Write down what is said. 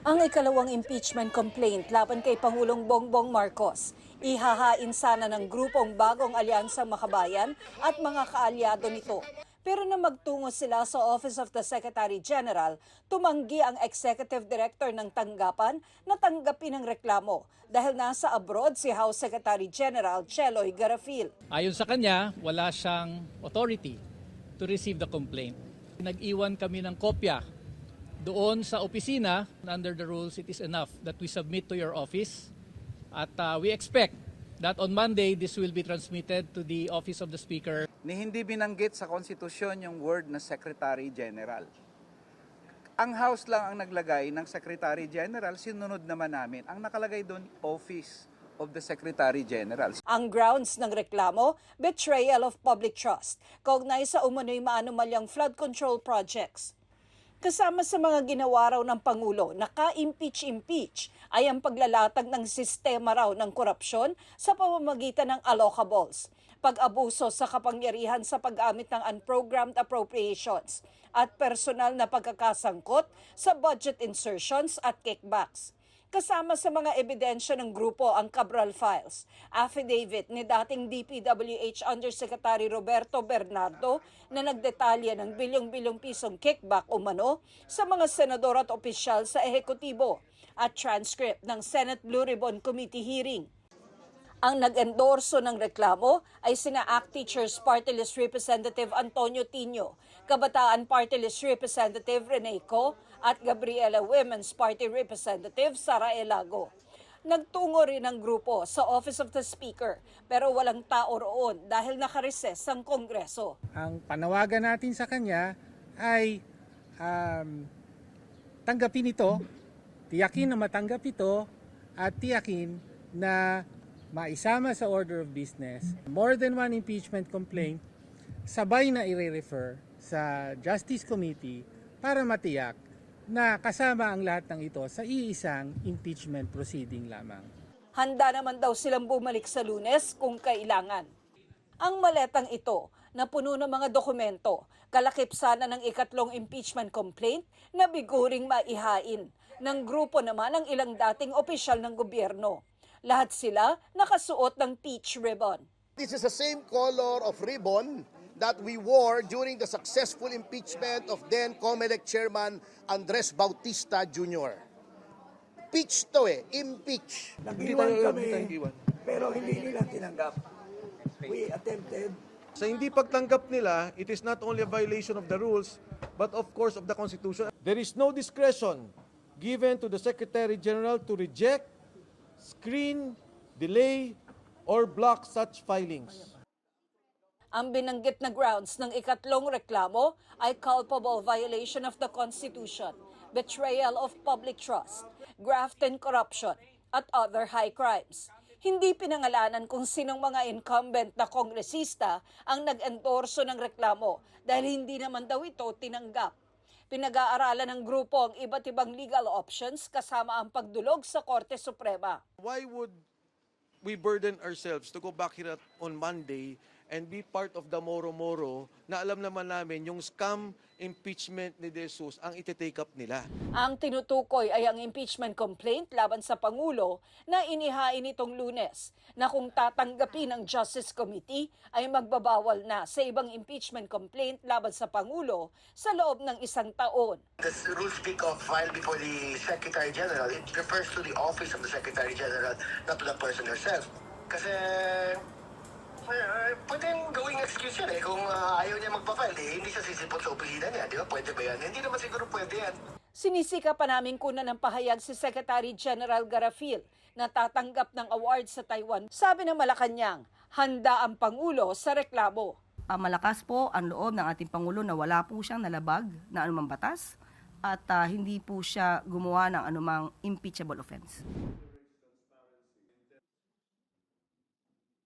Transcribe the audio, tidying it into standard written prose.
Ang ikalawang impeachment complaint laban kay Pangulong Bongbong Marcos. Ihahain sana ng grupong Bagong Alyansang Makabayan at mga kaalyado nito. Pero na magtungo sila sa Office of the Secretary General, tumanggi ang Executive Director ng tanggapan na tanggapin ang reklamo dahil nasa abroad si House Secretary General Cheloy Garafil. Ayon sa kanya, wala siyang authority to receive the complaint. Nag-iwan kami ng kopya doon sa opisina. Under the rules, it is enough that we submit to your office. At we expect that on Monday, this will be transmitted to the Office of the Speaker. Ni hindi binanggit sa konstitusyon yung word na Secretary General. Ang House lang ang naglagay ng Secretary General, sinunod naman namin. Ang nakalagay doon, Office of the Secretary General. Ang grounds ng reklamo, betrayal of public trust, kaugnay sa umano'y maanumalyang flood control projects. Kasama sa mga ginawa raw ng Pangulo na ka-impeach ay ang paglalatag ng sistema raw ng korupsyon sa pamamagitan ng allocables, pag-abuso sa kapangyarihan sa paggamit ng unprogrammed appropriations at personal na pagkakasangkot sa budget insertions at kickbacks. Kasama sa mga ebidensya ng grupo ang Cabral Files, affidavit ni dating DPWH Undersecretary Roberto Bernardo na nagdetalya ng bilyong-bilyong pisong kickback umano sa mga senador at opisyal sa ehekutibo at transcript ng Senate Blue Ribbon Committee hearing. Ang nag-endorso ng reklamo ay sina ACT Teachers Party List Representative Antonio Tino, Kabataan Party List Representative Rene Co, at Gabriela Women's Party Representative Sara Elago. Nagtungo rin ang grupo sa Office of the Speaker pero walang tao roon dahil nakareses ang Kongreso. Ang panawagan natin sa kanya ay tanggapin ito, tiyakin na matanggap ito at tiyakin na maisama sa order of business. More than one impeachment complaint, sabay na i-refer sa Justice Committee para matiyak na kasama ang lahat ng ito sa iisang impeachment proceeding lamang. Handa naman daw silang bumalik sa Lunes kung kailangan. Ang maletang ito na puno ng mga dokumento, kalakip sana ng ikatlong impeachment complaint na biguring maihain ng grupo naman ng ilang dating opisyal ng gobyerno. Lahat sila nakasuot ng peach ribbon. This is the same color of ribbon that we wore during the successful impeachment of then COMELEC Chairman Andres Bautista Jr. Peach to impeach. Nag-iwan kami, pero hindi nila tinanggap. We attempted. Sa hindi pagtanggap nila, it is not only a violation of the rules, but of course of the Constitution. There is no discretion given to the Secretary General to reject, screen, delay, or block such filings. Ang binanggit na grounds ng ikatlong reklamo ay culpable violation of the Constitution, betrayal of public trust, graft and corruption, at other high crimes. Hindi pinangalanan kung sinong mga incumbent na kongresista ang nag-endorso ng reklamo dahil hindi naman daw ito tinanggap. Pinag-aaralan ng grupo ang iba't ibang legal options kasama ang pagdulog sa Korte Suprema. Why would we burden ourselves to go back here on Monday and be part of the moro-moro na alam naman namin yung scam impeachment ni De Jesus ang iti-take up nila. Ang tinutukoy ay ang impeachment complaint laban sa Pangulo na inihain nitong Lunes na kung tatanggapin ng Justice Committee ay magbabawal na sa ibang impeachment complaint laban sa Pangulo sa loob ng isang taon. The rules speak of file before the Secretary General. It refers to the office of the Secretary General, not to the person herself. Kasi pwedeng gawing excuse yan eh. Kung ayaw niya magpa-file, hindi siya sisipot sa opisina niya. Di ba? Pwede ba yan? Hindi naman siguro pwede yan. Sinisika pa namin kunan ng pahayag si Secretary General Garafil na tatanggap ng award sa Taiwan. Sabi ng Malacanang, handa ang Pangulo sa reklamo. Malakas po ang loob ng ating Pangulo na wala po siyang nalabag na anumang batas at hindi po siya gumawa ng anumang impeachable offense.